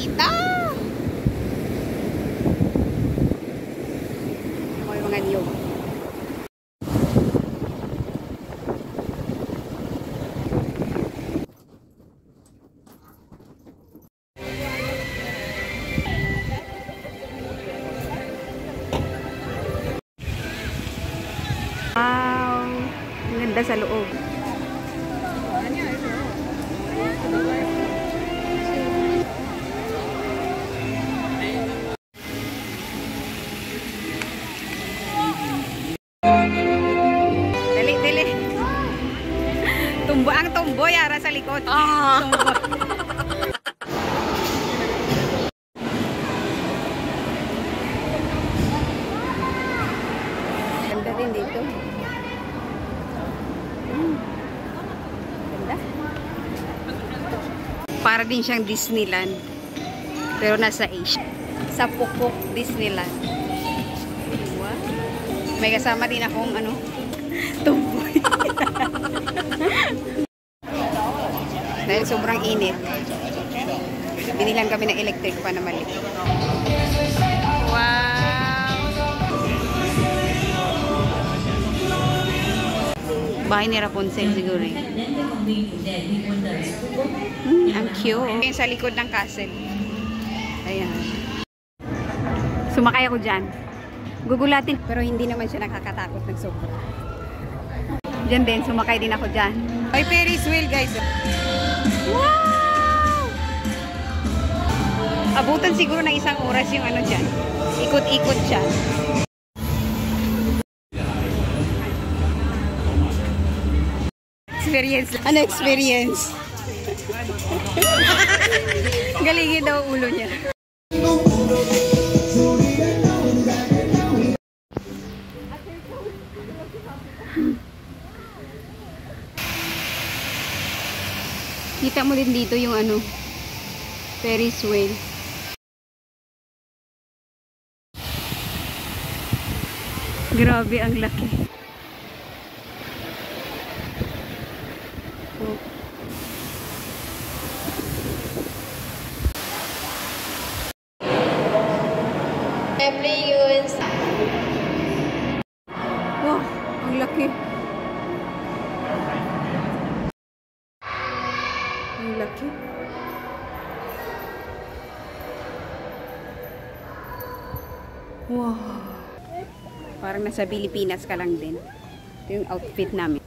dito. Yung mga niyog. Wow, ang ganda sa loob. Dali, dali. Ang tumboy ara sa likod. Tumboy. Ganda din dito. Ganda. Para din siyang Disneyland. Pero nasa Asia. Sa Pukpok Disneyland. Wow. May kasama din akong tumboy. Dahil sobrang init. Binilan kami ng electric pa na mali. Wow! Bahay ni Rapunzel siguro eh. Ang cute. Yung sa likod ng castle. Ayan. Sumakay ako dyan. Gugulatin. Pero hindi naman siya nakakatakot ng sobra. Diyan din, sumakay din ako dyan. May Ferris wheel guys. Wow! Abutan siguro ng isang oras yung dyan. Ikot-ikot siya. Experience. Ano experience? Galingin daw ulo niya. Kita mo din dito yung Ferris wheel. Grabe, ang laki. Oh. Wow, ang laki. Ang laki. Wow. Parang nasa Pilipinas ka lang din. Ito yung outfit namin.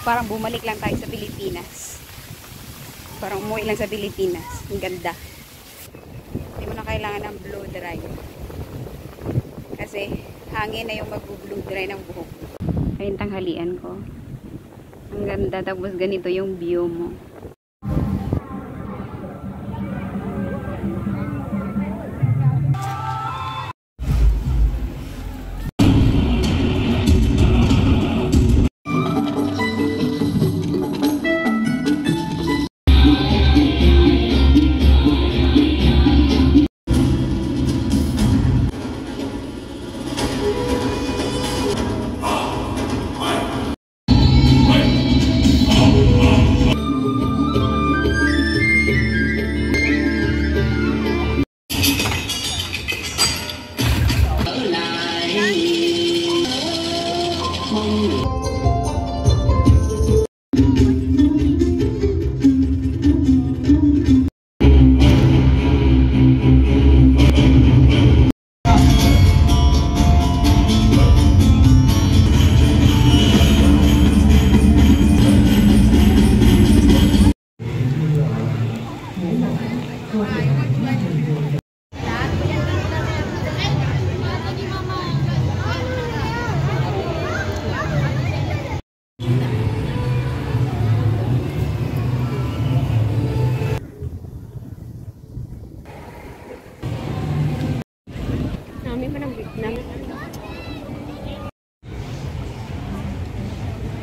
Parang bumalik lang tayo sa Pilipinas. Parang umuwi lang sa Pilipinas. Ang ganda. Hindi mo na kailangan ng blow dry. Kasi hangin na yung mag-blow dry ng buhok. Ayun tanghalian ko. Ang ganda. Tapos ganito yung view mo.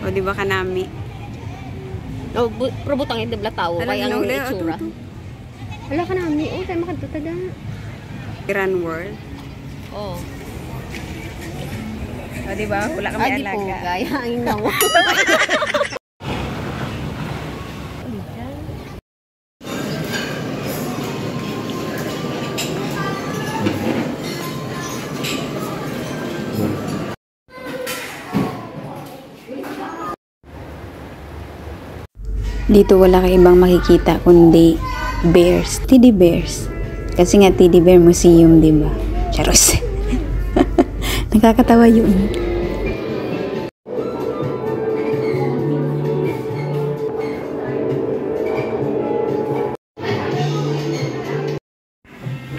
O, di ba kanami? O, probutang yung dibla tao. Kaya ang itsura. Wala kanami. O, tayo makadutaga. Iran World. Oo. O, di ba? Wala kami alaga. Adi po, gaya. Ang nawa. Dito wala kang ibang makikita kundi bears, teddy bears. Kasi nga teddy bear museum, di ba? Charos. Nakakatawa yun.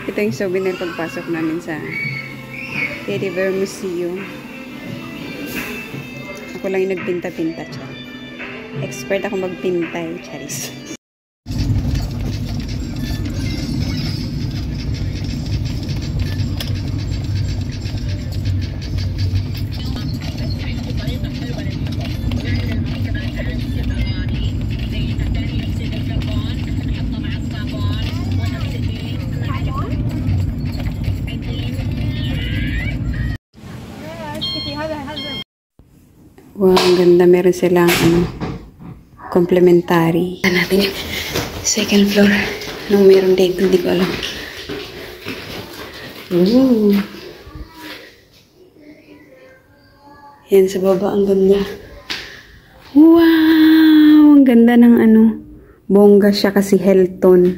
Ito yung souvenir pagpasok namin sa Teddy Bear Museum. Ako lang yung nagpinta-pinta, siya. Expert ako magpinta, charis. Wow, ang ganda. Meron silang complimentary. Natin yung second floor. Anong meron dito? Hindi ko alam. Ooh. Yan sa baba. Ang ganda. Wow! Ang ganda ng bongga siya kasi Hilton.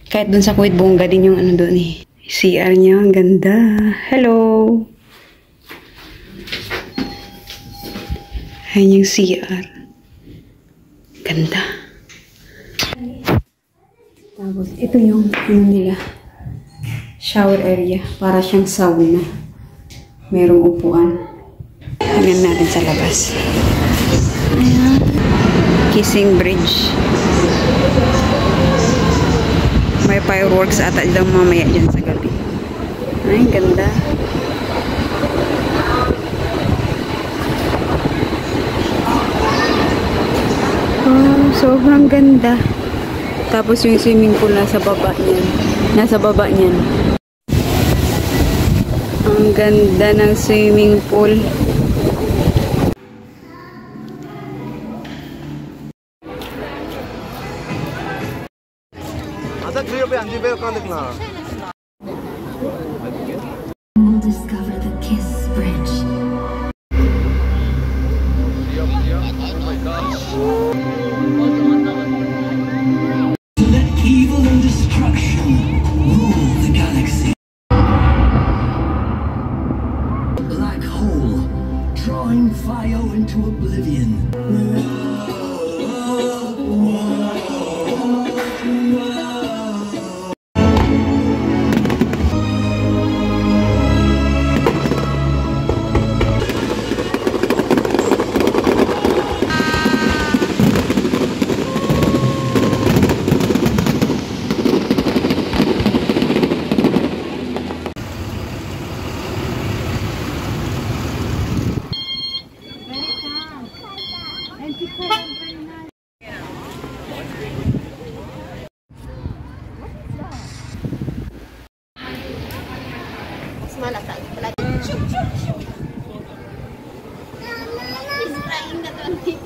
Kahit dun sa Kuwait, bongga din yung doon eh. CR niya. Ang ganda. Hello! Ayan yung CR. Ganda. Tapos, ito yung nila. Shower area. Para siyang sauna. Merong upuan. Tingnan natin sa labas. Ayan. Kissing Bridge. May fireworks ata daw mamaya dyan sa gabi. Ay, ganda. Sobrang ganda. Tapos yung swimming pool nasa baba niyan. Nasa baba niyan. Ang ganda ng swimming pool. We'll discover the Kiss Bridge. Let evil and destruction rule the galaxy. Black hole, drawing fire into oblivion.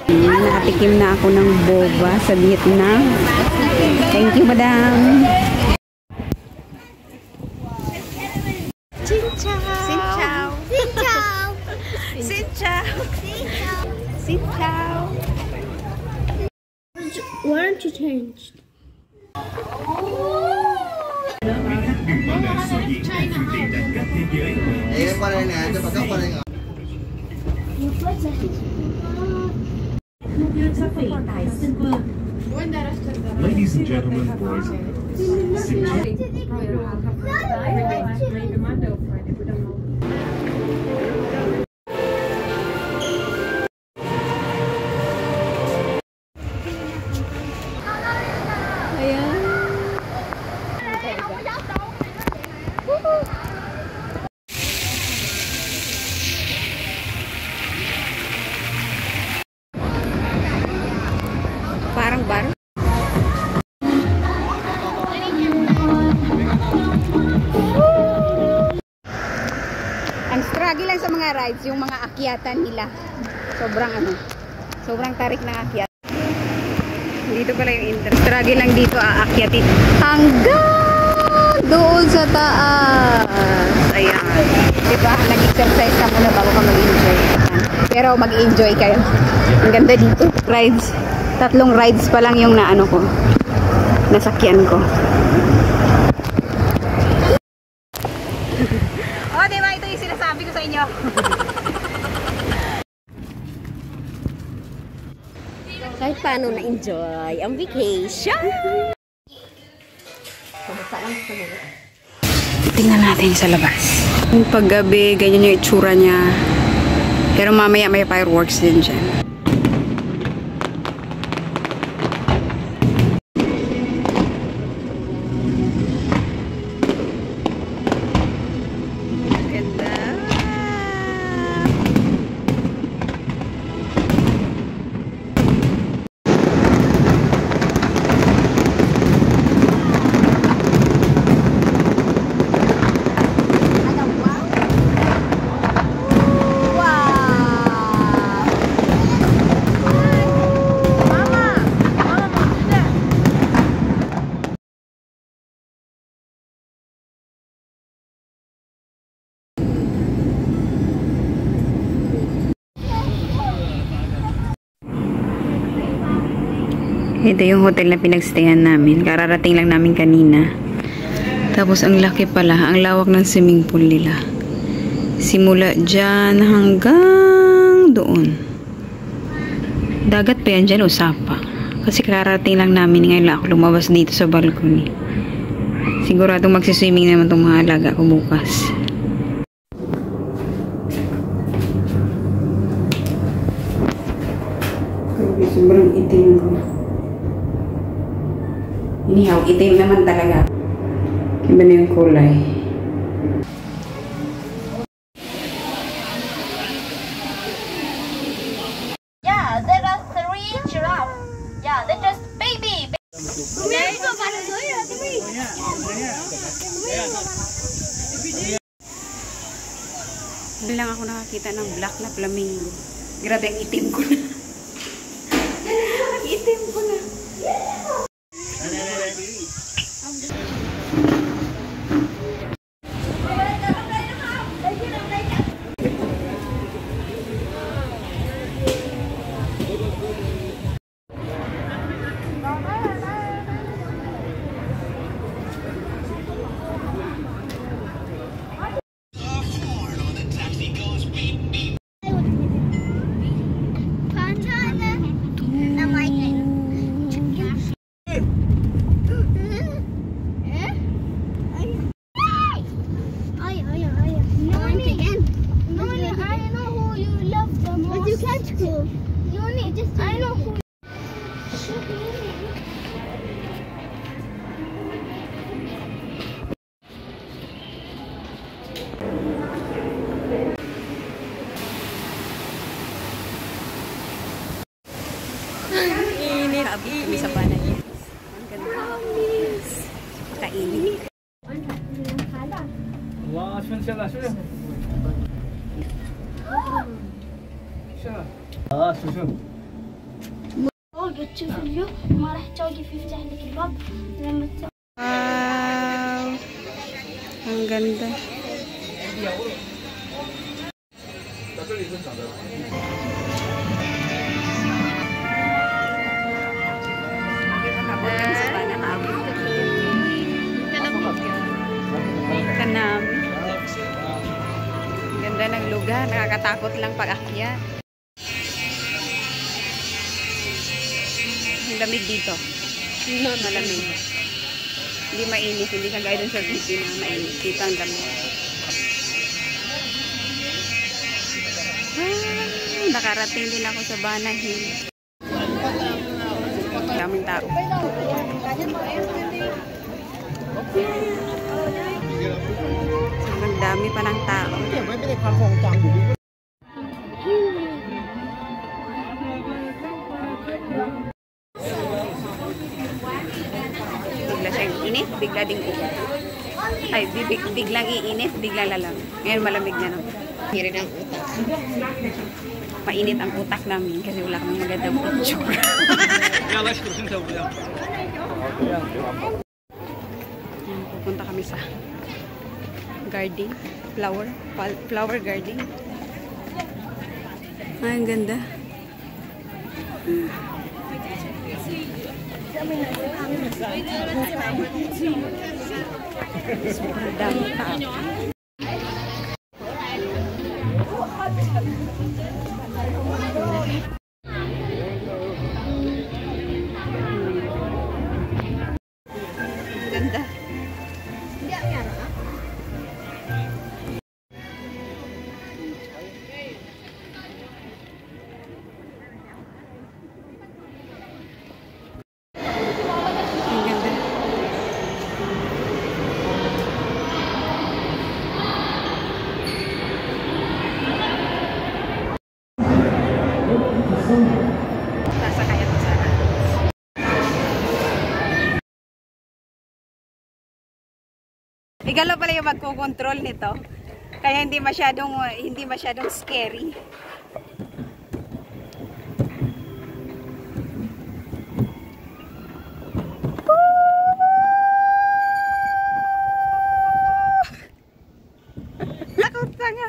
Nakatikim na ako ng boba sa Vietnam. Thank you, madam. Xin chào. Xin chào. Xin chào. Xin chào. Xin chào. Why aren't you changed? Ladies and gentlemen, boys parang bar. Ang struggle lang sa mga rides, yung mga akyatan nila. Sobrang tarik ng akyat. Dito pala yung interest. Struggle lang dito aakyatin hanggang doon sa taas. Ayan. Diba? Nag-exercise ka muna bago ka mag-enjoy. Pero mag-enjoy kayo. Ang ganda dito. Rides. 3 rides pa lang yung naano ko. Nasakyan ko. Oh, diba? Ito yung sinasabi ko sa inyo. Kahit paano na-enjoy ang vacation. Tingnan natin sa labas. Yung paggabi, ganyan yung itsura niya. Pero mamaya may fireworks din dyan. Ganda. Ito yung hotel na pinagstayan namin. Kararating lang namin kanina. Tapos ang laki pala. Ang lawak ng swimming pool nila. Simula dyan hanggang doon. Dagat pa yan dyan, usapa. Kasi kararating lang namin. Ngayon lang ako lumabas dito sa balcony. Siguradong magsiswimming naman itong mga alaga ko bukas. Sobrang itim ko. Inihaw, itim naman talaga. Iba na yung kulay. Yeah, there are 3 giraffes. Yeah, they're just baby. Lang ako nakakita ng black na flamingo. Grabe ang itim ko na. Ang itim ko na. Kami sa banay. Ang ganda. Makainit. Allah, شوف شوف شوف بتشوف الفيو ما راح توقف يفتح لك الباب لما Wow! Ang ganda. Kanami. Ang ganda ng lugar. Nakakatakot lang pag-akyat. Ang lamig dito. Malamig. Hindi mainit. Hindi kagaya dun sa TV na mainit. Dito ang lamig. Nakarating din ako sa Banana Hill. Daming tao. Sobrang dami pa ng tao. Bigla siyang init, bigla ding uot. Ay, biglang iinit, bigla lalang. Ngayon malamig na naman. Hirin ang utak. Mainit ang utak namin kasi wala kaming magandang picture. Pupunta kami sa garden, flower garden. Ay, ang ganda. Super dami pa. Ganda. Ang ganda. Sasakay ako sana. Igalo pala yung magkukontrol nito. Kaya hindi masyadong scary. Takot tanga.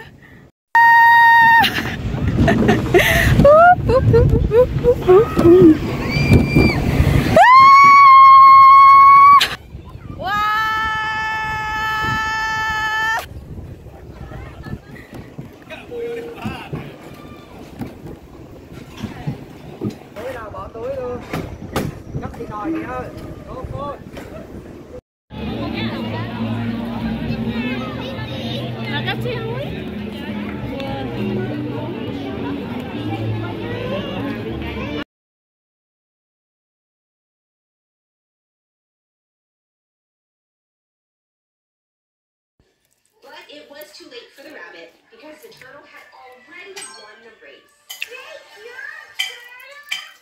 But it was too late for the rabbit because the turtle had already won the race.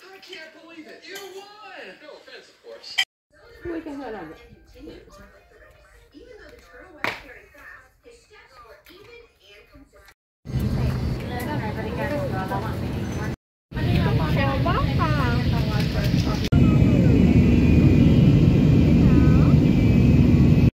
I can't believe it. You won! No offense, of course. Even though the turtle wasn't very fast, his steps were even and consistent.